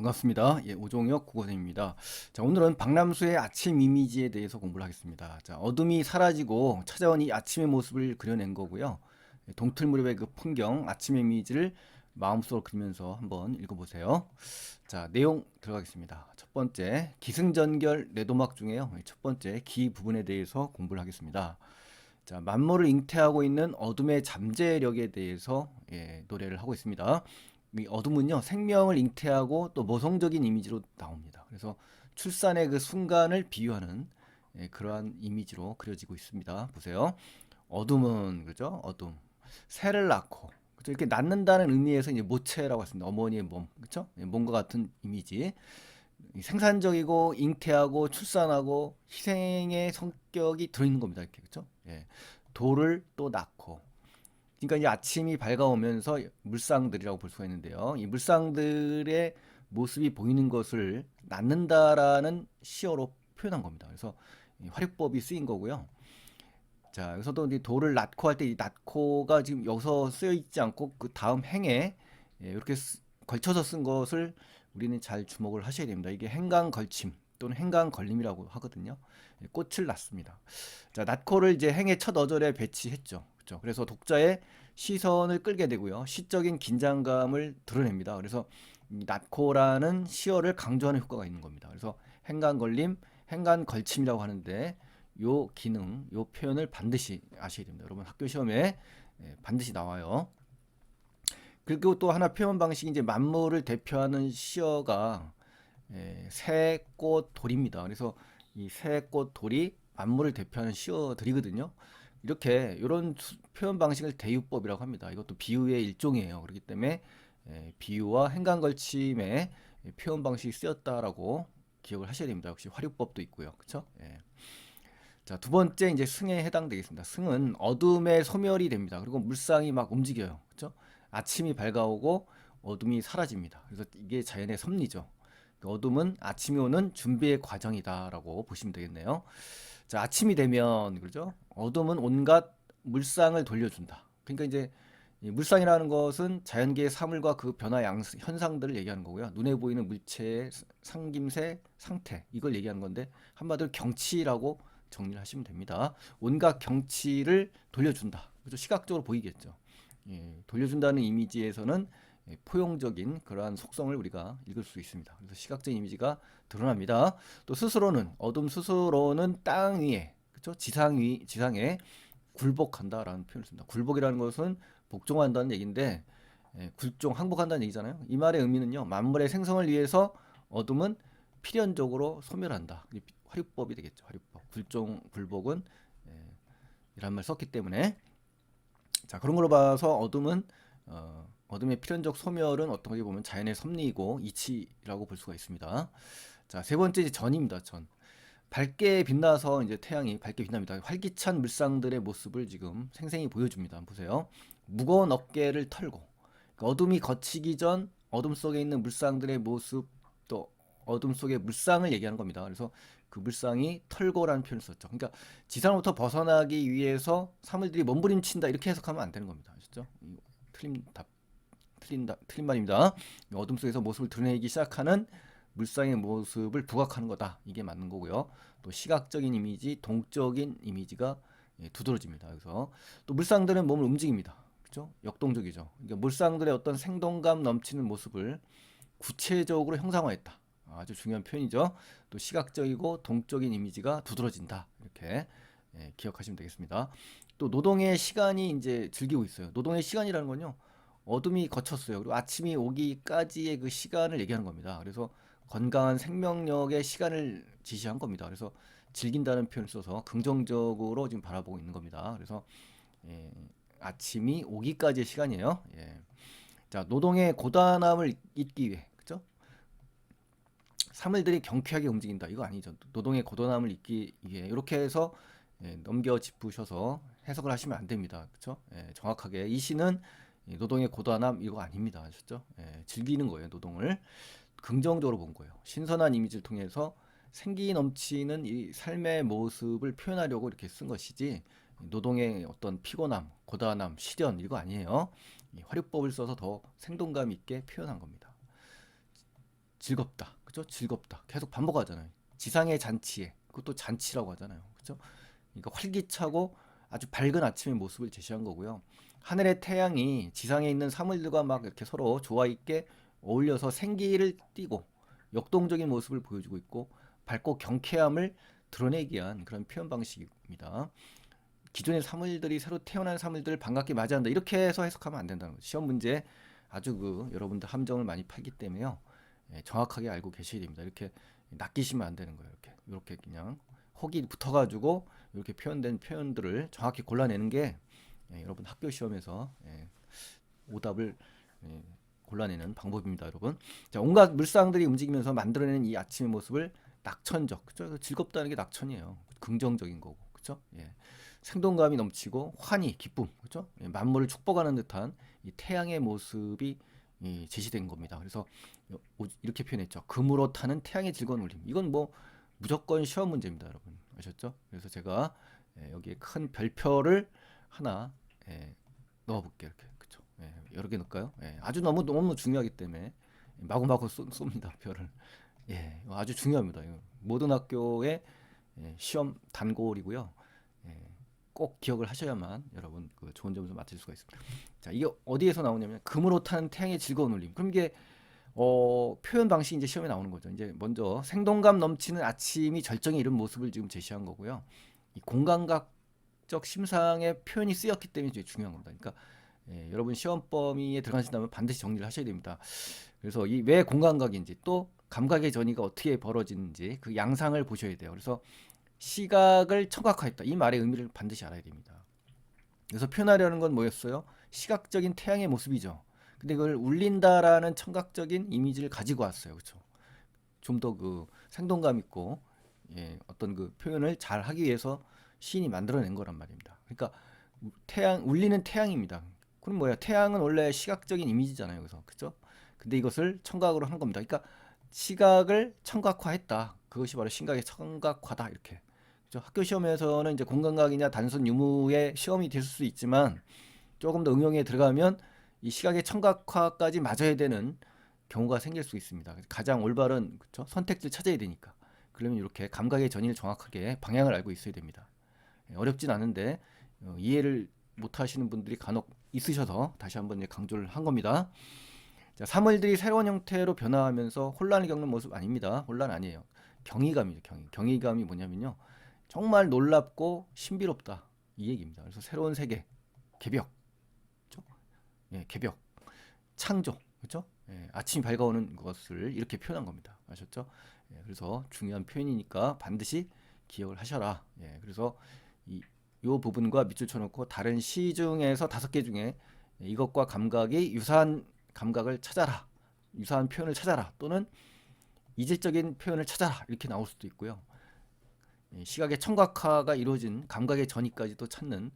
반갑습니다. 예, 오종혁 국어선생님입니다. 자, 오늘은 박람수의 아침 이미지에 대해서 공부를 하겠습니다. 자, 어둠이 사라지고 찾아온 이 아침의 모습을 그려낸 거고요. 예, 동틀 무렵의 그 풍경, 아침의 이미지를 마음속으로 그리면서 한번 읽어보세요. 자, 내용 들어가겠습니다. 첫 번째, 기승전결 뇌도막 중에요. 첫 번째, 기 부분에 대해서 공부를 하겠습니다. 자, 만물을 잉태하고 있는 어둠의 잠재력에 대해서 노래를 하고 있습니다. 이 어둠은요, 생명을 잉태하고 또 모성적인 이미지로 나옵니다. 그래서 출산의 그 순간을 비유하는 그러한 이미지로 그려지고 있습니다. 보세요. 어둠은 그죠? 어둠. 새를 낳고 그죠? 이렇게 낳는다는 의미에서 이제 모체라고 했습니다. 어머니의 몸, 그렇죠? 몸과 같은 이미지. 생산적이고 잉태하고 출산하고 희생의 성격이 들어있는 겁니다. 이렇게 그렇죠? 예. 돌을 또 낳고. 그러니까 이제 아침이 밝아오면서 물상들이라고 볼 수가 있는데요. 이 물상들의 모습이 보이는 것을 낳는다라는 시어로 표현한 겁니다. 그래서 이 활용법이 쓰인 거고요. 자, 여기서도 이제 돌을 낳고 할 때 이 낳고가 지금 여기서 쓰여 있지 않고 그 다음 행에 이렇게 걸쳐서 쓴 것을 우리는 잘 주목을 하셔야 됩니다. 이게 행간 걸침 또는 행간 걸림이라고 하거든요. 꽃을 낳습니다. 자, 낳고를 이제 행의 첫 어절에 배치했죠. 그렇죠? 그래서 독자의 시선을 끌게 되고요. 시적인 긴장감을 드러냅니다. 그래서 이 낳고라는 시어를 강조하는 효과가 있는 겁니다. 그래서 행간 걸림, 행간 걸침이라고 하는데 요 기능, 요 표현을 반드시 아셔야 됩니다. 여러분 학교 시험에 반드시 나와요. 그리고 또 하나 표현 방식이 이제 만물을 대표하는 시어가 새, 꽃, 돌입니다. 그래서 이 새, 꽃, 돌이 만물을 대표하는 시어들이거든요. 이렇게 이런 표현 방식을 대유법이라고 합니다. 이것도 비유의 일종이에요. 그렇기 때문에 비유와 행간걸침의 표현 방식이 쓰였다라고 기억을 하셔야 됩니다. 역시 활용법도 있고요. 그렇죠? 자, 두 번째 이제 승에 해당되겠습니다. 승은 어둠의 소멸이 됩니다. 그리고 물상이 막 움직여요. 그렇죠? 아침이 밝아오고 어둠이 사라집니다. 그래서 이게 자연의 섭리죠. 어둠은 아침이 오는 준비의 과정이다라고 보시면 되겠네요. 자, 아침이 되면 그렇죠? 어둠은 온갖 물상을 돌려준다. 그러니까 이제 이 물상이라는 것은 자연계의 사물과 그 변화 현상들을 얘기하는 거고요. 눈에 보이는 물체의 상김새, 상태 이걸 얘기하는 건데 한마디로 경치라고 정리를 하시면 됩니다. 온갖 경치를 돌려준다. 그죠? 시각적으로 보이겠죠. 돌려준다는 이미지에서는 포용적인 그러한 속성을 우리가 읽을 수 있습니다. 그래서 시각적인 이미지가 드러납니다. 또 스스로는 어둠 스스로는 땅 위에 그렇죠? 지상에 굴복한다라는 표현을 씁니다. 굴복이라는 것은 복종한다는 얘기인데 굴종 항복한다는 얘기잖아요. 이 말의 의미는요. 만물의 생성을 위해서 어둠은 필연적으로 소멸한다. 화류법이 되겠죠. 화류법. 굴종 굴복은 이란 말 썼기 때문에 자 그런 걸로 봐서 어둠의 필연적 소멸은 어떻게 보면 자연의 섭리이고 이치라고 볼 수가 있습니다. 자 세 번째 이제 전입니다. 전. 밝게 빛나서 이제 태양이 밝게 빛납니다. 활기찬 물상들의 모습을 지금 생생히 보여줍니다. 보세요. 무거운 어깨를 털고 그러니까 어둠이 걷히기 전 어둠 속에 있는 물상들의 모습 또 어둠 속의 물상을 얘기하는 겁니다. 그래서 그 물상이 털고라는 표현을 썼죠. 그러니까 지상으로부터 벗어나기 위해서 사물들이 몸부림친다 이렇게 해석하면 안 되는 겁니다. 아시죠? 틀린 답, 틀린 말입니다. 어둠 속에서 모습을 드러내기 시작하는 물상의 모습을 부각하는 거다. 이게 맞는 거고요. 또 시각적인 이미지, 동적인 이미지가 두드러집니다. 그래서 또 물상들은 몸을 움직입니다. 그렇죠? 역동적이죠. 그러니까 물상들의 어떤 생동감 넘치는 모습을 구체적으로 형상화했다. 아주 중요한 표현이죠. 또 시각적이고 동적인 이미지가 두드러진다. 이렇게 기억하시면 되겠습니다. 또 노동의 시간이 이제 즐기고 있어요. 노동의 시간이라는 건요. 어둠이 거쳤어요. 그리고 아침이 오기까지의 그 시간을 얘기하는 겁니다. 그래서 건강한 생명력의 시간을 지시한 겁니다. 그래서 즐긴다는 표현을 써서 긍정적으로 지금 바라보고 있는 겁니다. 그래서 예, 아침이 오기까지의 시간이에요. 자, 노동의 고단함을 잊기 위해, 그죠? 사물들이 경쾌하게 움직인다. 이거 아니죠. 노동의 고단함을 잊기 위해 이렇게 해서 넘겨 짚으셔서 해석을 하시면 안 됩니다. 그렇죠? 정확하게 이 시는 노동의 고단함 이거 아닙니다. 아셨죠? 즐기는 거예요. 노동을 긍정적으로 본 거예요. 신선한 이미지를 통해서 생기 넘치는 이 삶의 모습을 표현하려고 이렇게 쓴 것이지 노동의 어떤 피곤함, 고단함, 시련 이거 아니에요. 이 화류법을 써서 더 생동감 있게 표현한 겁니다. 즐겁다. 그죠? 즐겁다. 계속 반복하잖아요. 지상의 잔치에. 그것도 잔치라고 하잖아요. 그죠? 그러니까 활기차고 아주 밝은 아침의 모습을 제시한 거고요. 하늘의 태양이 지상에 있는 사물들과 막 이렇게 서로 조화 있게 어울려서 생기를 띠고 역동적인 모습을 보여주고 있고 밝고 경쾌함을 드러내기 위한 그런 표현 방식입니다. 기존의 사물들이 새로 태어난 사물들을 반갑게 맞이한다. 이렇게 해서 해석하면 안 된다는 거죠. 시험 문제 아주 여러분들 함정을 많이 팔기 때문에요. 정확하게 알고 계셔야 됩니다. 이렇게 낚이시면 안 되는 거예요. 이렇게 그냥 혹이 붙어가지고 이렇게 표현된 표현들을 정확히 골라내는 게 여러분 학교 시험에서 오답을 골라내는 방법입니다, 여러분. 자, 온갖 물상들이 움직이면서 만들어내는 이 아침의 모습을 낙천적, 그죠? 즐겁다는 게 낙천이에요. 긍정적인 거고, 그죠? 생동감이 넘치고 환희, 기쁨, 그죠? 만물을 축복하는 듯한 이 태양의 모습이 제시된 겁니다. 그래서 이렇게 표현했죠. 금으로 타는 태양의 즐거운 울림. 이건 뭐 무조건 시험 문제입니다, 여러분. 아셨죠? 그래서 제가 여기에 큰 별표를 하나 넣어볼게요. 이렇게, 그죠? 여러 개 넣을까요? 아주 너무 중요하기 때문에 마구마구 쏩니다, 별을. 아주 중요합니다. 모든 학교의 시험 단골이고요. 꼭 기억을 하셔야만 여러분 좋은 점수 맞을 수가 있습니다. 자, 이게 어디에서 나오냐면 금으로 타는 태양의 즐거운 울림. 그럼 이게 표현 방식이 이제 시험에 나오는 거죠. 이제 먼저 생동감 넘치는 아침이 절정에 이른 모습을 지금 제시한 거고요. 이 공감각적 심상의 표현이 쓰였기 때문에 이제 중요한 겁니다. 그러니까 여러분 시험 범위에 들어가신다면 반드시 정리를 하셔야 됩니다. 그래서 이 왜 공감각인지 또 감각의 전이가 어떻게 벌어지는지 그 양상을 보셔야 돼요. 그래서 시각을 청각화했다. 이 말의 의미를 반드시 알아야 됩니다. 그래서 표현하려는 건 뭐였어요? 시각적인 태양의 모습이죠. 근데 그걸 울린다라는 청각적인 이미지를 가지고 왔어요. 그렇죠? 좀 더 생동감 있고 어떤 표현을 잘 하기 위해서 시인이 만들어낸 거란 말입니다. 그러니까 울리는 태양입니다. 그럼 뭐야? 태양은 원래 시각적인 이미지잖아요. 그래서 그죠? 근데 이것을 청각으로 한 겁니다. 그러니까 시각을 청각화했다. 그것이 바로 시각의 청각화다. 이렇게. 그죠? 학교 시험에서는 이제 공감각이냐 단순 유무의 시험이 될 수 있지만 조금 더 응용에 들어가면 이 시각의 청각화까지 맞아야 되는 경우가 생길 수 있습니다. 가장 올바른 그쵸? 선택지를 찾아야 되니까. 그러면 이렇게 감각의 전이를 정확하게 방향을 알고 있어야 됩니다. 어렵진 않은데 이해를 못 하시는 분들이 간혹 있으셔서 다시 한번 강조를 한 겁니다. 자, 사물들이 새로운 형태로 변화하면서 혼란을 겪는 모습 아닙니다. 혼란 아니에요. 경이감이죠. 경이감이 뭐냐면요. 정말 놀랍고 신비롭다. 이 얘기입니다. 그래서 새로운 세계, 개벽, 그렇죠? 개벽, 창조, 그렇죠? 아침이 밝아오는 것을 이렇게 표현한 겁니다. 아셨죠? 그래서 중요한 표현이니까 반드시 기억을 하셔라. 그래서 이 부분과 밑줄 쳐놓고 다른 시 중에서 5개 중에 이것과 감각이 유사한 감각을 찾아라. 유사한 표현을 찾아라. 또는 이질적인 표현을 찾아라. 이렇게 나올 수도 있고요. 시각의 청각화가 이루어진 감각의 전이까지도 찾는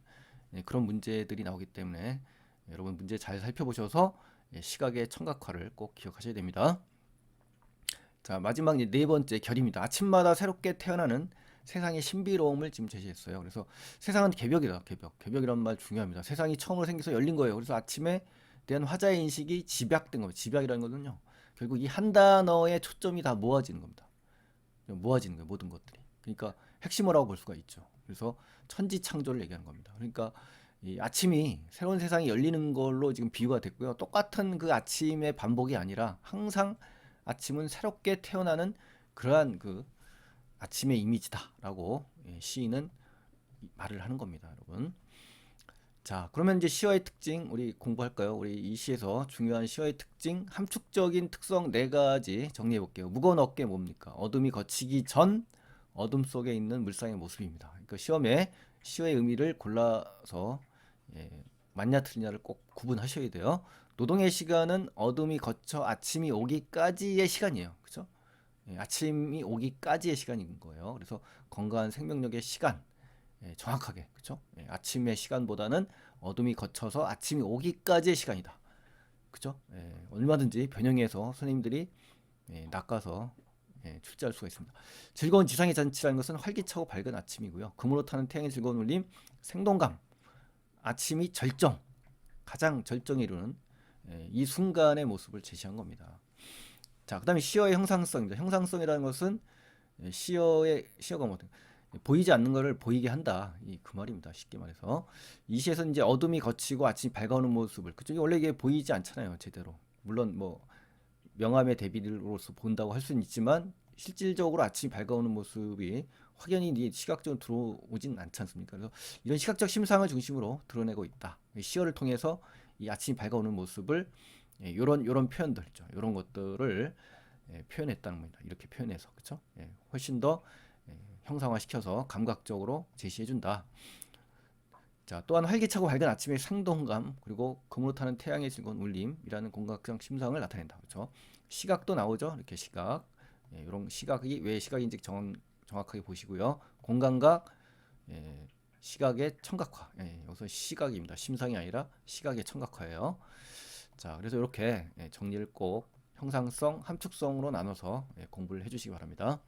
그런 문제들이 나오기 때문에 여러분 문제 잘 살펴보셔서 시각의 청각화를 꼭 기억하셔야 됩니다. 자, 마지막 4번째 결입니다. 아침마다 새롭게 태어나는 세상의 신비로움을 지금 제시했어요. 그래서 세상은 개벽이다. 개벽이란 말 중요합니다. 세상이 처음으로 생겨서 열린 거예요. 그래서 아침에 대한 화자의 인식이 집약된 겁니다. 집약이라는 거는요. 결국 이 한 단어의 초점이 다 모아지는 겁니다. 모아지는 거예요. 모든 것들이. 그러니까 핵심어라고 볼 수가 있죠. 그래서 천지창조를 얘기하는 겁니다. 그러니까 이 아침이 새로운 세상이 열리는 걸로 지금 비유가 됐고요. 똑같은 그 아침의 반복이 아니라 항상 아침은 새롭게 태어나는 그러한 아침의 이미지다라고 시인은 말을 하는 겁니다, 여러분. 자, 그러면 이제 시와의 특징 우리 공부할까요? 우리 이 시에서 중요한 시와의 특징, 함축적인 특성 4가지 정리해 볼게요. 무거운 어깨 뭡니까? 어둠이 걷히기 전 어둠 속에 있는 물상의 모습입니다. 그러니까 시험에 시의 의미를 골라서 맞냐 틀리냐를 꼭 구분하셔야 돼요. 노동의 시간은 어둠이 거쳐 아침이 오기까지의 시간이에요. 그렇죠? 아침이 오기까지의 시간인 거예요. 그래서 건강한 생명력의 시간 정확하게 그렇죠? 아침의 시간보다는 어둠이 거쳐서 아침이 오기까지의 시간이다. 그렇죠? 얼마든지 변형해서 선생님들이 낚아서 출제할 수가 있습니다. 즐거운 지상의 잔치라는 것은 활기차고 밝은 아침이고요. 금으로 타는 태양의 즐거운 울림, 생동감, 아침이 절정, 가장 절정에 이르는 이 순간의 모습을 제시한 겁니다. 자, 그다음에 시어의 형상성입니다. 형상성이라는 것은 시어가 뭐 보이지 않는 것을 보이게 한다. 그 말입니다. 쉽게 말해서 이 시에서 이제 어둠이 걷히고 아침이 밝아오는 모습을 그쪽이 원래 이게 보이지 않잖아요. 제대로. 물론 뭐 명암의 대비로서 본다고 할 수는 있지만 실질적으로 아침이 밝아오는 모습이 확연히 이제 시각적으로 들어오진 않지 않습니까? 그래서 이런 시각적 심상을 중심으로 드러내고 있다. 시어를 통해서 이 아침이 밝아오는 모습을 요런 표현들 있죠. 요런 것들을 표현했다는 겁니다. 이렇게 표현해서 그렇죠? 훨씬 더 형상화시켜서 감각적으로 제시해준다. 자, 또한 활기차고 밝은 아침의 생동감 그리고 금으로 타는 태양의 즐거운 울림이라는 공각적 심상을 나타낸다. 그렇죠? 시각도 나오죠. 이렇게 시각. 이런 시각이 왜 시각인지 정확하게 보시고요. 공간각, 시각의 청각화. 여기서 시각입니다. 심상이 아니라 시각의 청각화예요. 자, 그래서 이렇게 정리를 꼭 형상성, 함축성으로 나눠서 공부를 해주시기 바랍니다.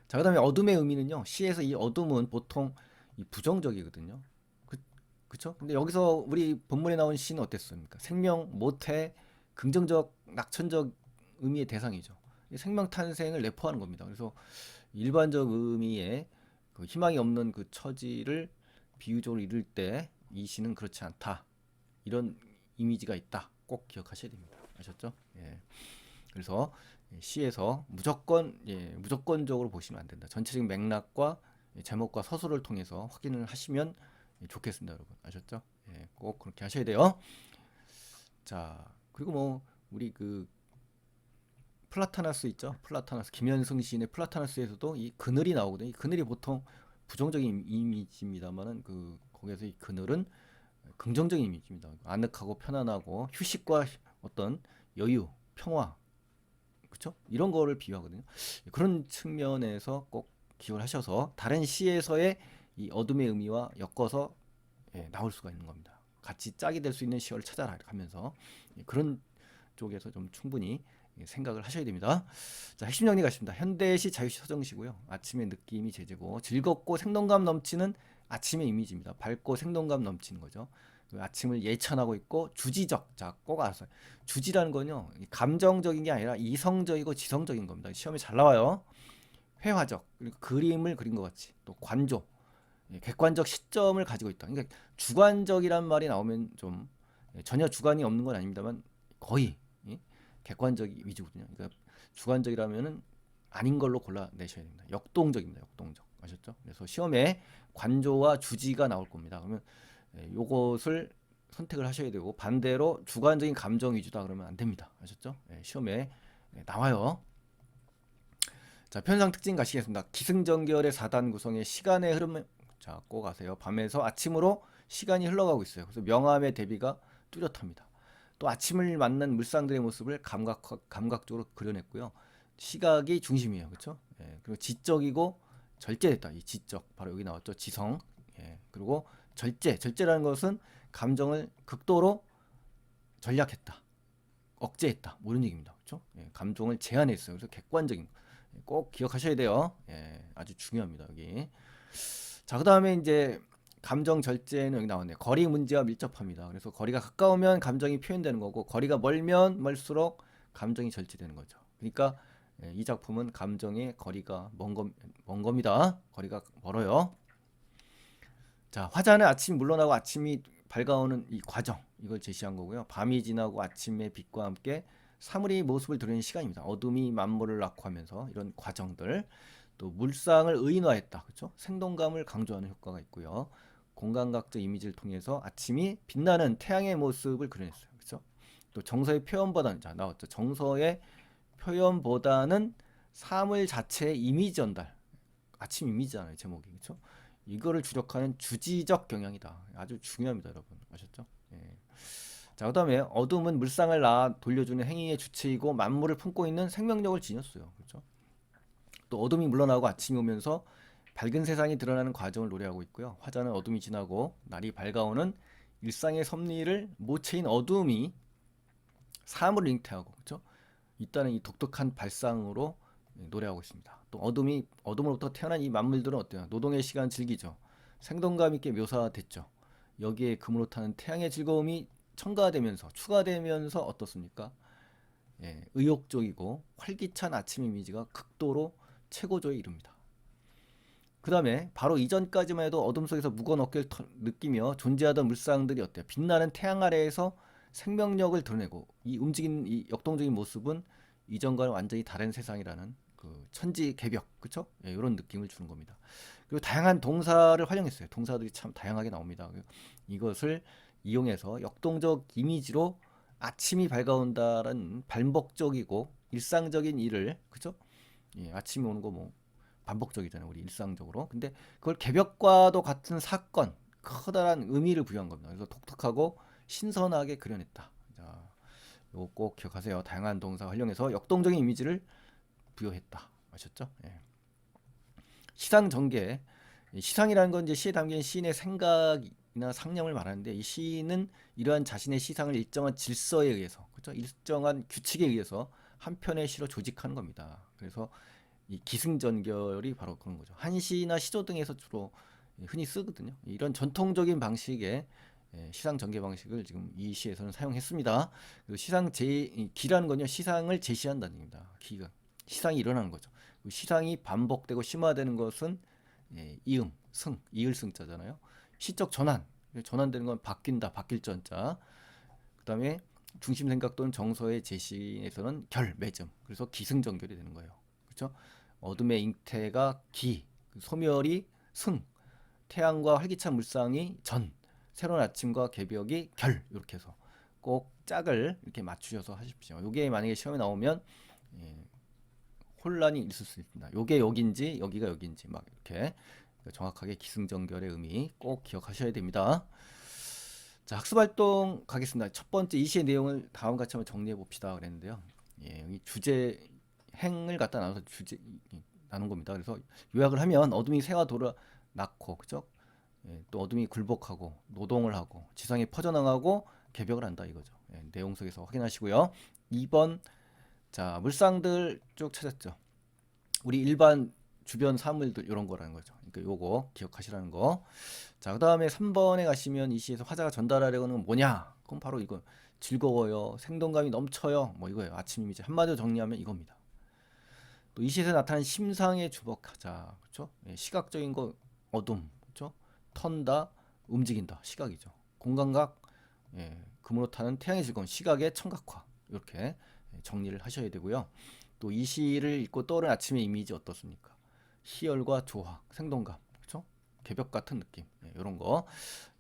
자, 그다음에 어둠의 의미는요. 시에서 이 어둠은 보통 이 부정적이거든요. 그쵸? 근데 여기서 우리 본문에 나온 시는 어땠습니까? 생명, 모태, 긍정적, 낙천적 의미의 대상이죠. 생명 탄생을 내포하는 겁니다. 그래서 일반적 의미의 그 희망이 없는 그 처지를 비유적으로 이룰 때 이 시는 그렇지 않다. 이런 이미지가 있다. 꼭 기억하셔야 됩니다. 아셨죠? 그래서 시에서 무조건적으로 보시면 안 된다. 전체적인 맥락과 제목과 서술을 통해서 확인을 하시면 좋겠습니다, 여러분. 아셨죠? 꼭 그렇게 하셔야 돼요. 자, 그리고 뭐 우리 그 플라타나스 있죠? 플라타나스 김현승 시인의 플라타나스에서도 이 그늘이 나오거든요. 이 그늘이 보통 부정적인 이미지입니다만은 그 거기에서 이 그늘은 긍정적인 이미지입니다. 아늑하고 편안하고 휴식과 어떤 여유, 평화, 그렇죠? 이런 거를 비유하거든요. 그런 측면에서 꼭 기억을 하셔서 다른 시에서의 이 어둠의 의미와 엮어서 나올 수가 있는 겁니다. 같이 짝이 될 수 있는 시어를 찾아라 하면서 그런 쪽에서 좀 충분히 생각을 하셔야 됩니다. 자, 핵심 정리 가십니다. 현대시, 자유시, 서정시고요. 아침의 느낌이 제재고 즐겁고 생동감 넘치는 아침의 이미지입니다. 밝고 생동감 넘치는 거죠. 아침을 예찬하고 있고 주지적. 자, 꼭 알았어요. 주지라는 건요. 감정적인 게 아니라 이성적이고 지성적인 겁니다. 시험에 잘 나와요. 회화적. 그리고 그림을 그린 것 같이. 또 관조. 객관적 시점을 가지고 있다. 그러니까 주관적이란 말이 나오면 좀 전혀 주관이 없는 건 아닙니다만 거의 객관적 위주거든요. 그러니까 주관적이라면은 아닌 걸로 골라내셔야 됩니다. 역동적입니다. 역동적. 아셨죠? 그래서 시험에 관조와 주지가 나올 겁니다. 그러면 요것을 선택을 하셔야 되고 반대로 주관적인 감정 위주다 그러면 안 됩니다. 아셨죠? 시험에 나와요. 자, 편상 특징 가시겠습니다. 기승전결의 4단 구성의 시간의 흐름, 자, 꼭 아세요. 밤에서 아침으로 시간이 흘러가고 있어요. 그래서 명암의 대비가 뚜렷합니다. 또 아침을 맞는 물상들의 모습을 감각적으로 그려냈고요. 시각이 중심이에요. 그렇죠? 그리고 지적이고 절제됐다. 이 지적 바로 여기 나왔죠. 지성. 그리고 절제라는 것은 감정을 극도로 전략했다. 억제했다. 뭐 이런 얘기입니다. 그렇죠? 감정을 제한했어요. 그래서 객관적인 꼭 기억하셔야 돼요. 아주 중요합니다. 여기. 자, 그다음에 이제 감정 절제는 여기 나왔네요. 거리 문제와 밀접합니다. 그래서 거리가 가까우면 감정이 표현되는 거고 거리가 멀면 멀수록 감정이 절제되는 거죠. 그러니까 이 작품은 감정의 거리가 먼 겁니다. 거리가 멀어요. 자, 화자는 아침이 물러나고 아침이 밝아오는 이 과정, 이걸 제시한 거고요. 밤이 지나고 아침의 빛과 함께 사물의 모습을 드러내는 시간입니다. 어둠이 만물을 낳고 하면서 이런 과정들, 또 물상을 의인화했다. 그렇죠? 생동감을 강조하는 효과가 있고요. 공간각적 이미지를 통해서 아침이 빛나는 태양의 모습을 그려냈어요. 그렇죠? 또 정서의 표현보다는, 자, 나왔죠. 정서의 표현보다는 사물 자체의 이미지 전달. 아침 이미지잖아요, 제목이. 그렇죠? 이거를 주력하는 주지적 경향이다. 아주 중요합니다, 여러분. 아셨죠? 자, 그다음에 어둠은 물상을 낳아 돌려주는 행위의 주체이고 만물을 품고 있는 생명력을 지녔어요. 그렇죠? 또 어둠이 물러나고 아침이 오면서 밝은 세상이 드러나는 과정을 노래하고 있고요. 화자는 어둠이 지나고 날이 밝아오는 일상의 섭리를 모체인 어둠이 사물을 잉태하고, 그렇죠? 있다는 이 독특한 발상으로 노래하고 있습니다. 또 어둠으로부터 태어난 이 만물들은 어때요? 노동의 시간 즐기죠. 생동감 있게 묘사됐죠. 여기에 금으로 타는 태양의 즐거움이 첨가되면서 추가되면서 어떻습니까? 의욕적이고 활기찬 아침 이미지가 극도로 최고조에 이릅니다. 그 다음에 바로 이전까지만 해도 어둠 속에서 무거운 어깨를 느끼며 존재하던 물상들이 어때요? 빛나는 태양 아래에서 생명력을 드러내고 이 움직이는 이 역동적인 모습은 이전과는 완전히 다른 세상이라는 그 천지개벽, 그쵸? 이런 느낌을 주는 겁니다. 그리고 다양한 동사를 활용했어요. 동사들이 참 다양하게 나옵니다. 이것을 이용해서 역동적 이미지로 아침이 밝아온다는 반복적이고 일상적인 일을, 그쵸? 아침이 오는 거 뭐 반복적이잖아요. 우리 일상적으로. 근데 그걸 개벽과도 같은 사건, 커다란 의미를 부여한 겁니다. 그래서 독특하고 신선하게 그려냈다. 자, 요거 꼭 기억하세요. 다양한 동사 활용해서 역동적인 이미지를 부여했다. 아셨죠? 시상 전개. 시상이라는 건 이제 시에 담긴 시인의 생각이나 상념을 말하는데 이 시인은 이러한 자신의 시상을 일정한 질서에 의해서, 그렇죠? 일정한 규칙에 의해서 한 편의 시로 조직하는 겁니다. 그래서 이 기승전결이 바로 그런 거죠. 한시나 시조 등에서 주로 흔히 쓰거든요. 이런 전통적인 방식의 시상 전개 방식을 지금 이 시에서는 사용했습니다. 시상 기라는 건요, 시상을 제시한다는 얘기입니다. 기가 시상이 일어나는 거죠. 시상이 반복되고 심화되는 것은 이음, 승, 이을승자잖아요. 시적 전환, 전환되는 건 바뀐다, 바뀔 전자. 그 다음에 중심 생각 또는 정서의 제시에서는 결, 매점. 그래서 기승전결이 되는 거예요. 그렇죠? 어둠의 잉태가 기, 소멸이 승, 태양과 활기찬 물상이 전, 새로운 아침과 개벽이 결. 이렇게 해서 꼭 짝을 이렇게 맞추셔서 하십시오. 이게 만약에 시험에 나오면 혼란이 있을 수 있습니다. 요게 여긴지 여기가 여긴지 막 이렇게 정확하게 기승전결의 의미 꼭 기억하셔야 됩니다. 자, 학습활동 가겠습니다. 첫 번째 이 시의 내용을 다음 같이 한번 정리해 봅시다 그랬는데요. 여기 주제 행을 갖다 나눠서 주제 나눈 겁니다. 그래서 요약을 하면 어둠이 새가 돌아 낳고, 그죠? 또 어둠이 굴복하고 노동을 하고 지상에 퍼져나가고 개벽을 한다 이거죠. 내용 속에서 확인하시고요. 2번, 자, 물상들 쭉 찾았죠. 우리 일반 주변 사물들 이런 거라는 거죠. 그러니까 요거 기억하시라는 거. 자, 그다음에 3번에 가시면 이 시에서 화자가 전달하려는 건 뭐냐? 그럼 바로 이거 즐거워요. 생동감이 넘쳐요. 뭐 이거예요. 아침 이미지 한마디로 정리하면 이겁니다. 또 이 시에서 나타난 심상에 주목하자. 그렇죠? 시각적인 거 어둠. 그렇죠? 턴다, 움직인다. 시각이죠. 공감각, 금으로 타는 태양의 즐거움, 시각의 청각화. 이렇게 정리를 하셔야 되고요. 또 이 시를 읽고 떠오른 아침의 이미지 어떻습니까? 희열과 조화, 생동감, 그렇죠? 개벽 같은 느낌, 이런 거.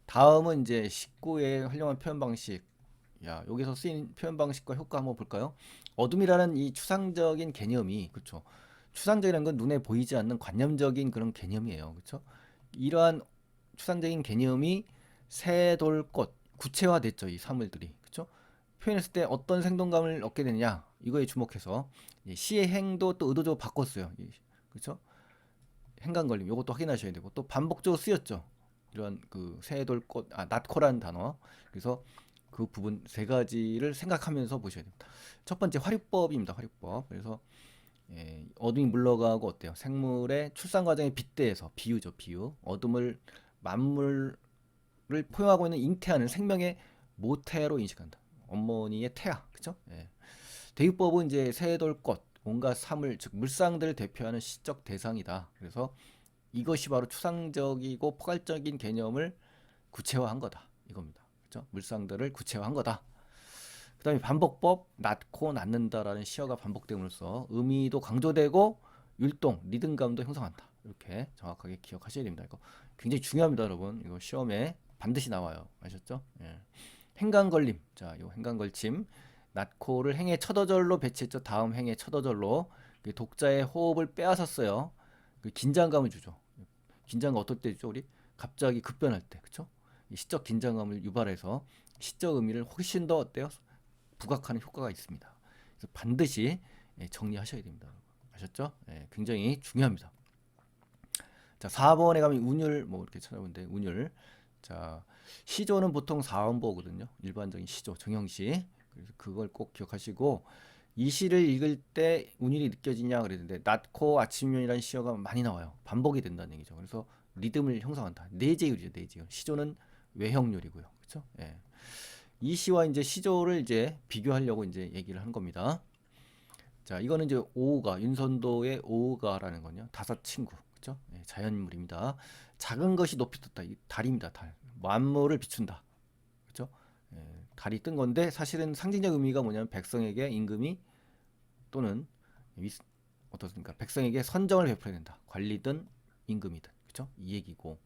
다음은 이제 19의 훌륭한 표현 방식. 야, 여기서 쓰인 표현 방식과 효과 한번 볼까요? 어둠이라는 이 추상적인 개념이, 그렇죠? 추상적이라는 건 눈에 보이지 않는 관념적인 그런 개념이에요, 그렇죠? 이러한 추상적인 개념이 새돌꽃 구체화됐죠, 이 사물들이, 그렇죠? 표현했을 때 어떤 생동감을 얻게 되느냐 이거에 주목해서 시의 행도 또 의도적으로 바꿨어요. 그렇죠? 행간걸림 요것도 확인하셔야 되고 또 반복적으로 쓰였죠. 이런 그 새돌꽃 낫코라는 단어. 그래서 그 부분 세 가지를 생각하면서 보셔야 됩니다. 첫 번째 화류법입니다. 화류법. 그래서 어둠이 물러가고 어때요? 생물의 출산 과정에 빗대에서 비유죠. 비유. 어둠을 만물을 포용하고 있는 잉태하는 생명의 모태로 인식한다. 어머니의 태아, 그죠? 대유법은 이제 새돌꽃, 온갖 사물, 즉 물상들을 대표하는 시적 대상이다. 그래서 이것이 바로 추상적이고 포괄적인 개념을 구체화한 거다. 이겁니다. 그죠? 물상들을 구체화한 거다. 그 다음에 반복법, 낳고 낳는다라는 시어가 반복됨으로써 의미도 강조되고 율동, 리듬감도 형성한다. 이렇게 정확하게 기억하셔야 됩니다. 이거 굉장히 중요합니다, 여러분. 이거 시험에 반드시 나와요. 아셨죠? 행간걸림. 자, 요 행간걸침. 낳고를 행의 첫 어절로 배치했죠. 다음 행의 첫 어절로 독자의 호흡을 빼앗았어요. 긴장감을 주죠. 긴장감 어떨 때 주죠? 우리 갑자기 급변할 때, 그렇죠? 시적 긴장감을 유발해서 시적 의미를 훨씬 더 어때요? 부각하는 효과가 있습니다. 그래서 반드시 정리하셔야 됩니다. 아셨죠? 굉장히 중요합니다. 자, 4번에 가면 운율 뭐 이렇게 찾아보는데 운율. 자, 시조는 보통 4음보거든요. 일반적인 시조, 정형시. 그래서 그걸 꼭 기억하시고 이 시를 읽을 때 운율이 느껴지냐 그랬는데 낮고 아침이라는 시어가 많이 나와요. 반복이 된다는 얘기죠. 그래서 리듬을 형성한다. 내재율이죠, 내재율. 시조는 외형률이고요. 그렇죠? 이 시와 이제 시조를 이제 비교하려고 이제 얘기를 한 겁니다. 자, 이거는 이제 오우가, 윤선도의 오우가라는 건요. 다섯 친구. 그죠? 예, 자연인물입니다. 작은 것이 높이 떴다. 이 달입니다. 달. 만물을 비춘다. 그죠? 예, 달이 뜬 건데 사실은 상징적 의미가 뭐냐면 백성에게 임금이 또는 어떻습니까? 백성에게 선정을 베풀어야 된다. 관리든 임금이든. 그죠? 이 얘기고.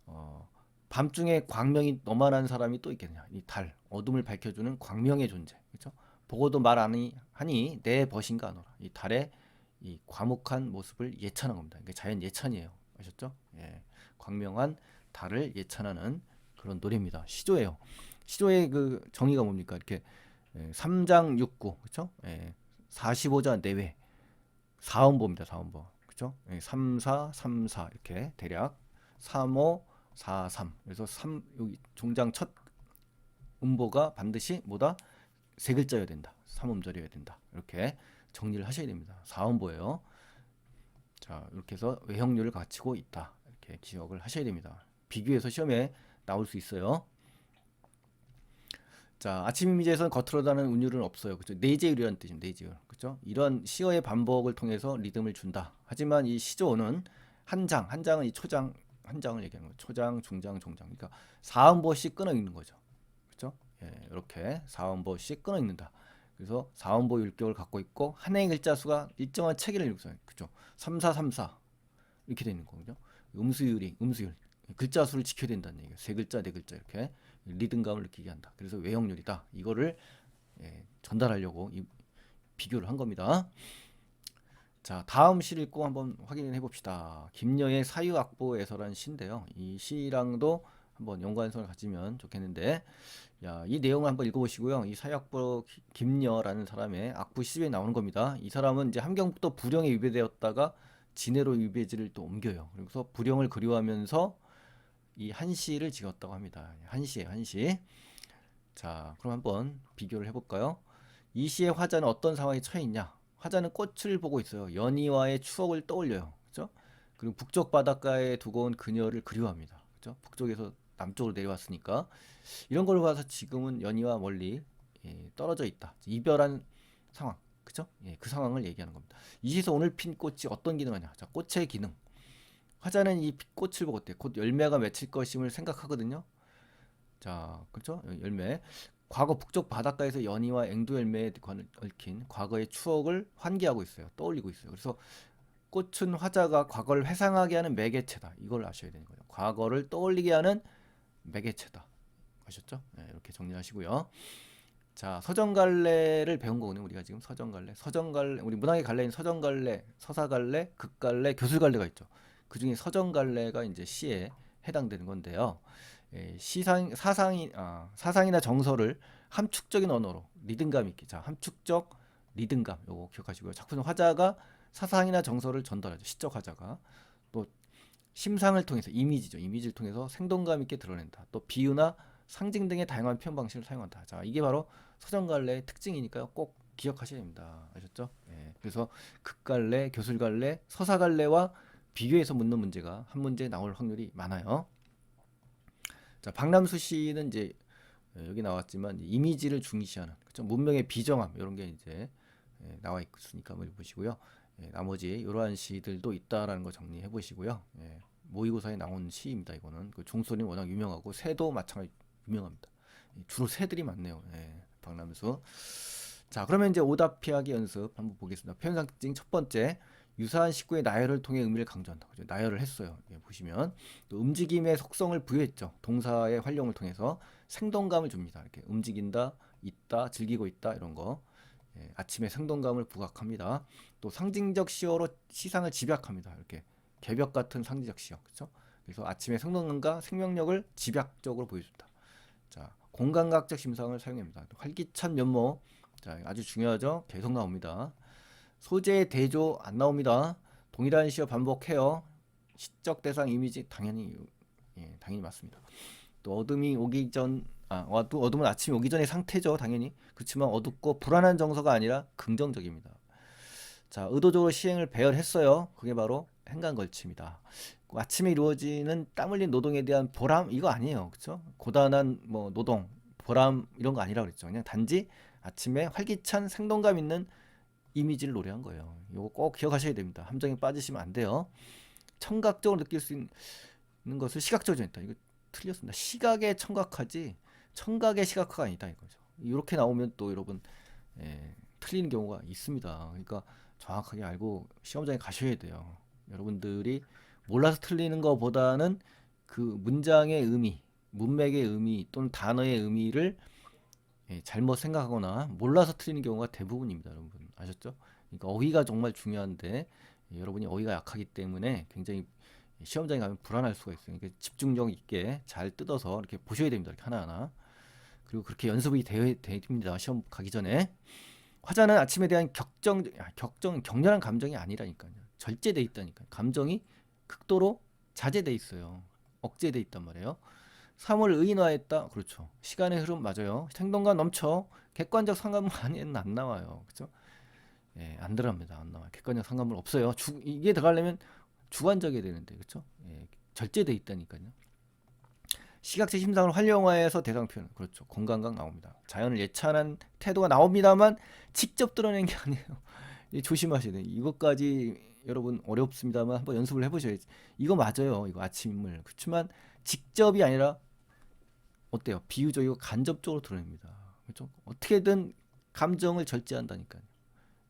어, 밤중에 광명이 너만한 사람이 또 있겠냐? 이 달, 어둠을 밝혀주는 광명의 존재. 그죠? 보고도 말 안 하니 내 벗인가 하노라. 이 달의 이 과묵한 모습을 예찬한 겁니다. 이게 자연 예찬이에요. 아셨죠? 예. 광명한 달을 예찬하는 그런 노래입니다. 시조예요. 시조의 그 정의가 뭡니까? 이렇게 3장 6구. 그렇죠? 예. 45자 내외. 사음보입니다. 사음보. 그렇죠? 예. 3, 4, 3, 4 이렇게 대략 3, 5, 4, 3. 그래서 3 여기 종장 첫 음보가 반드시 뭐다? 세 글자여야 된다. 삼음절이어야 된다. 이렇게 정리를 하셔야 됩니다. 사음보예요. 자, 이렇게 해서 외형률을 갖추고 있다. 이렇게 기억을 하셔야 됩니다. 비교해서 시험에 나올 수 있어요. 자, 아침 이미지에서는 겉으로 나는 운율은 없어요. 그죠? 내재율이라는 뜻입니다. 내재율. 그죠? 이런 시어의 반복을 통해서 리듬을 준다. 하지만 이 시조는 한 장은 이 초장, 한 장을 얘기하는 거죠. 초장, 중장, 종장. 그러니까 4음보씩 끊어 읽는 거죠. 그죠? 예, 이렇게 4음보씩 끊어 읽는다. 그래서 4음보 율격을 갖고 있고 한 해의 글자 수가 일정한 체계를 이루고 있어요. 그죠? 3, 4, 3, 4 이렇게 되는 거죠. 음수율 글자 수를 지켜야 된다는 얘기예요. 세 글자, 네 글자 이렇게 리듬감을 느끼게 한다. 그래서 외형률이다. 이거를 전달하려고 비교를 한 겁니다. 자, 다음 시를 읽고 한번 확인해 봅시다. 김여의 사유악보에서란 시인데요. 이 시랑도 한번 연관성을 가지면 좋겠는데, 야, 이 내용을 한번 읽어보시고요. 이 사유악보 김여라는 사람의 악부 시집에 나오는 겁니다. 이 사람은 이제 함경북도 부령에 유배되었다가 진해로 유배지를 또 옮겨요. 그래서 부령을 그리워하면서 이 한시를 지었다고 합니다. 한시예요, 한시. 자, 그럼 한번 비교를 해볼까요? 이 시의 화자는 어떤 상황에 처해 있냐? 화자는 꽃을 보고 있어요. 연희와의 추억을 떠올려요. 그죠? 그리고 북쪽 바닷가에 두고 온 그녀를 그리워합니다. 그죠? 북쪽에서 남쪽으로 내려왔으니까 이런 걸 봐서 지금은 연희와 멀리 떨어져 있다. 이별한 상황. 그죠? 예, 그 상황을 얘기하는 겁니다. 이 시에서 오늘 핀 꽃이 어떤 기능하냐? 자, 꽃의 기능. 화자는 이 꽃을 보고 때 곧 열매가 맺힐 것임을 생각하거든요. 자, 그렇죠? 열매. 과거 북쪽 바닷가에서 연희와 앵두 열매에 얽힌 과거의 추억을 환기하고 있어요. 떠올리고 있어요. 그래서 꽃은 화자가 과거를 회상하게 하는 매개체다. 이걸 아셔야 되는 거예요. 과거를 떠올리게 하는 매개체다. 아셨죠? 네, 이렇게 정리하시고요. 자, 서정갈래를 배운 거거든요. 우리가 지금 서정갈래. 우리 문학의 갈래인 서정갈래, 서사갈래, 극갈래, 교술갈래가 있죠. 그 중에 서정갈래가 이제 시에 해당되는 건데요. 사상이나 정서를 함축적인 언어로 리듬감 있게. 자, 함축적 리듬감. 요거 기억하시고요. 작품 화자가 사상이나 정서를 전달하죠. 시적 화자가. 또 심상을 통해서 이미지를 통해서 생동감 있게 드러낸다. 또 비유나 상징 등의 다양한 표현 방식을 사용한다. 자, 이게 바로 서정갈래의 특징이니까요. 꼭 기억하셔야 됩니다. 아셨죠? 예, 그래서 극갈래, 교술갈래, 서사갈래와 비교해서 묻는 문제가 한 문제 나올 확률이 많아요. 자, 박남수 씨는 이제 여기 나왔지만 이미지를 중시하는, 그렇죠? 문명의 비정함 이런 게 이제 나와 있으니까 한번 보시고요. 나머지 이러한 시들도 있다라는 거 정리해 보시고요. 모의고사에 나온 시입니다. 이거는 그 종소리는 워낙 유명하고 새도 마찬가지 유명합니다. 주로 새들이 많네요. 박남수. 자, 그러면 이제 오답 피하기 연습 한번 보겠습니다. 표현상 특징 첫 번째, 유사한 식구의 나열을 통해 의미를 강조한다. 그죠? 나열을 했어요. 보시면 또 움직임의 속성을 부여했죠. 동사의 활용을 통해서 생동감을 줍니다. 이렇게 움직인다, 있다, 즐기고 있다 이런 거. 아침에 생동감을 부각합니다. 또 상징적 시어로 시상을 집약합니다. 이렇게 개벽 같은 상징적 시어, 그렇죠? 그래서 아침에 생동감과 생명력을 집약적으로 보여준다. 자, 공간과학적 심상을 사용합니다. 활기찬 면모, 자, 아주 중요하죠. 계속 나옵니다. 소재의 대조 안 나옵니다. 동일한 시어 반복해요. 시적 대상 이미지 당연히 맞습니다. 또 어둠은 아침이 오기 전의 상태죠. 당연히. 그렇지만 어둡고 불안한 정서가 아니라 긍정적입니다. 자, 의도적으로 시행을 배열했어요. 그게 바로 행간걸치입니다. 아침에 이루어지는 땀 흘린 노동에 대한 보람 이거 아니에요. 그렇죠? 고단한 뭐 노동, 보람 이런 거 아니라 그랬죠. 그냥 단지 아침에 활기찬 생동감 있는 이미지를 노래한 거예요. 이거 꼭 기억하셔야 됩니다. 함정에 빠지시면 안 돼요. 청각적으로 느낄 수 있는 것을 시각적으로 전했다. 이거 틀렸습니다. 시각에 청각하지 청각의 시각화가 아니다 이거죠. 이렇게 나오면 또 여러분 틀리는 경우가 있습니다. 그러니까 정확하게 알고 시험장에 가셔야 돼요. 여러분들이 몰라서 틀리는 것보다는 그 문장의 의미, 문맥의 의미 또는 단어의 의미를 잘못 생각하거나 몰라서 틀리는 경우가 대부분입니다. 여러분 아셨죠? 그러니까 어휘가 정말 중요한데 여러분이 어휘가 약하기 때문에 굉장히 시험장에 가면 불안할 수가 있어요. 그러니까 집중력 있게 잘 뜯어서 이렇게 보셔야 됩니다. 이렇게 하나하나. 그리고 그렇게 연습이 됩니다. 시험 가기 전에. 화자는 아침에 대한 격렬한 감정이 아니라니까요. 절제돼 있다니까요. 감정이 극도로 자제돼 있어요. 억제돼 있단 말이에요. 3월 의인화했다. 그렇죠. 시간의 흐름 맞아요. 생동감 넘쳐. 객관적 상관문 안에는 안 나와요. 그렇죠? 예, 안 들어갑니다. 안 나와요. 객관적 상관문 없어요. 이게 들어가려면 주관적이 되는데, 그렇죠? 예, 절제돼 있다니까요. 시각적 심상을 활용하여서 대상 표현. 그렇죠. 공감각 나옵니다. 자연을 예찬한 태도가 나옵니다만 직접 드러낸 게 아니에요. 조심하셔야 돼요. 이것까지 여러분 어렵습니다만 한번 연습을 해보셔야지. 이거 맞아요. 이거 아침 인물. 그렇지만 직접이 아니라 어때요? 비유적이고 간접적으로 드러냅니다. 그렇죠? 어떻게든 감정을 절제한다니까요.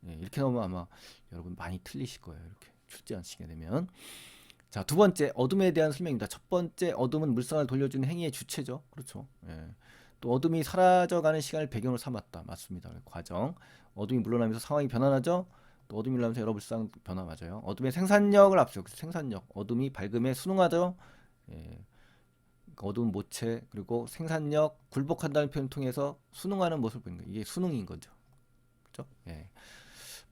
예, 이렇게 나오면 아마 여러분 많이 틀리실 거예요. 이렇게 출제하시게 되면. 자, 두 번째 어둠에 대한 설명입니다. 첫 번째 어둠은 물상을 돌려주는 행위의 주체죠. 그렇죠. 예. 또 어둠이 사라져가는 시간을 배경으로 삼았다. 맞습니다. 과정. 어둠이 물러나면서 상황이 변화하죠. 또 어둠이 물러나면서 여러 물상 변화 맞아요. 어둠의 생산력을 앞세워. 생산력. 어둠이 밝음에 순응하죠. 예. 어두운 모체 그리고 생산력 굴복한다는 표현을 통해서 순응하는 모습을 보이는 거예요. 이게 순응인 거죠. 그렇죠? 예.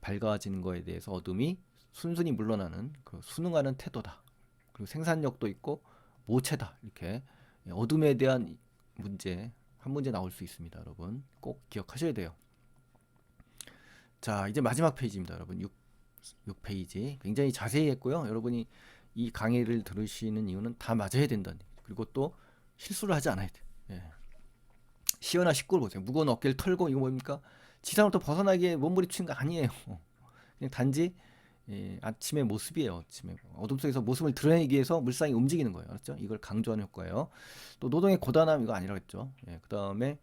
밝아지는 거에 대해서 어둠이 순순히 물러나는 그 순응하는 태도다. 그리고 생산력도 있고 모체다. 이렇게 어둠에 대한 문제 한 문제 나올 수 있습니다. 여러분 꼭 기억하셔야 돼요. 자, 이제 마지막 페이지입니다. 여러분 6페이지 굉장히 자세히 했고요. 여러분이 이 강의를 들으시는 이유는 다 맞아야 된다는 얘기죠. 그리고 또 실수를 하지 않아야 돼요. 예. 시원한 19를 보세요. 무거운 어깨를 털고 이거 뭡니까? 지상으로부터 벗어나기에 몸부림치는 거 아니에요. 그냥 단지 아침의 모습이에요. 아침에 어둠 속에서 모습을 드러내기 위해서 물상이 움직이는 거예요. 그렇죠? 이걸 강조하는 효과예요. 또 노동의 고단함 이거 아니라고 했죠. 예, 그 다음에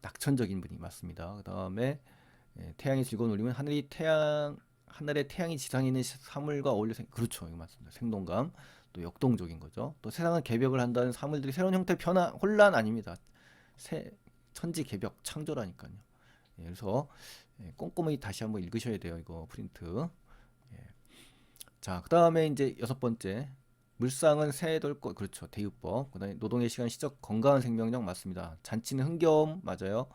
낙천적인 분이 맞습니다. 그 다음에 태양의 즐거운 울림은 하늘의 태양이 지상에 있는 사물과 어울려 그렇죠. 이거 맞습니다. 생동감 또 역동적인 거죠. 또 세상은 개벽을 한다는 사물들이 새로운 형태의 변화 혼란 아닙니다. 천지개벽 창조라니까요. 예, 그래서 꼼꼼히 다시 한번 읽으셔야 돼요. 이거 프린트. 예. 자, 그 다음에 이제 6번째 물상은 새돌 것 그렇죠. 대유법. 그다음에 노동의 시간 시적 건강한 생명력 맞습니다. 잔치는 흥겨움 맞아요.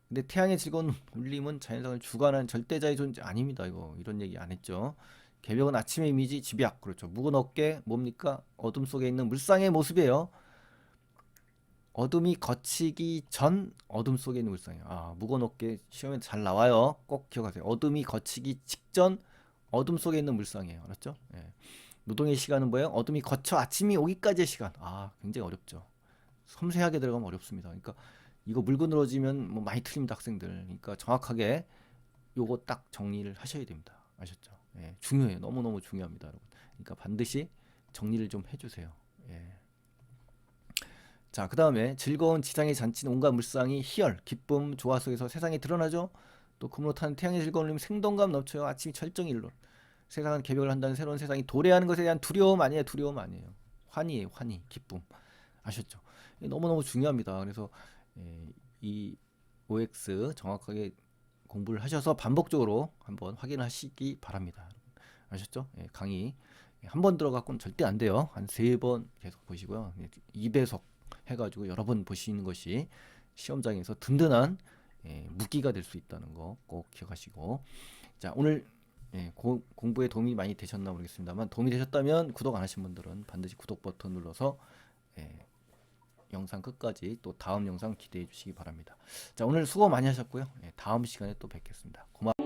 근데 태양의 즐거운 울림은 자연상을 주관하는 절대자의 존재 아닙니다. 이거 이런 얘기 안 했죠. 개벽은 아침의 이미지 집약 그렇죠. 묵은 어깨 뭡니까? 어둠 속에 있는 물상의 모습이에요. 어둠이 걷히기 전 어둠 속에 있는 물상이에요. 아, 묵은 어깨 시험에 잘 나와요. 꼭 기억하세요. 어둠이 걷히기 직전 어둠 속에 있는 물상이에요. 알았죠? 예. 노동의 시간은 뭐예요? 어둠이 거쳐 아침이 오기까지의 시간. 아, 굉장히 어렵죠. 섬세하게 들어가면 어렵습니다. 그러니까 이거 물고 늘어지면 뭐 많이 틀립니다, 학생들. 그러니까 정확하게 요거 딱 정리를 하셔야 됩니다. 아셨죠? 예, 중요해요. 너무너무 중요합니다, 여러분. 그러니까 반드시 정리를 좀 해주세요. 예. 자, 그 다음에 즐거운 지상의 잔치는 온갖 물상이 희열, 기쁨, 조화 속에서 세상에 드러나죠. 또 금으로 타는 태양의 즐거운 울림 생동감 넘쳐요. 아침이 철정일로 세상은 개벽을 한다는 새로운 세상이 도래하는 것에 대한 두려움 아니에요. 두려움 아니에요. 환희예요. 환희, 기쁨. 아셨죠? 너무너무 중요합니다. 그래서 이 OX 정확하게 공부를 하셔서 반복적으로 한번 확인하시기 바랍니다. 아셨죠? 강의 한 번 들어갖고는 절대 안 돼요. 한 3번 계속 보시고요. 2배속 해가지고 여러 번 보시는 것이 시험장에서 든든한 무기가 될 수 있다는 거 꼭 기억하시고 자 오늘 공부에 도움이 많이 되셨나 모르겠습니다만 도움이 되셨다면 구독 안 하신 분들은 반드시 구독 버튼 눌러서 영상 끝까지 또 다음 영상 기대해 주시기 바랍니다. 자 오늘 수고 많이 하셨고요. 다음 시간에 또 뵙겠습니다. 고맙습니다.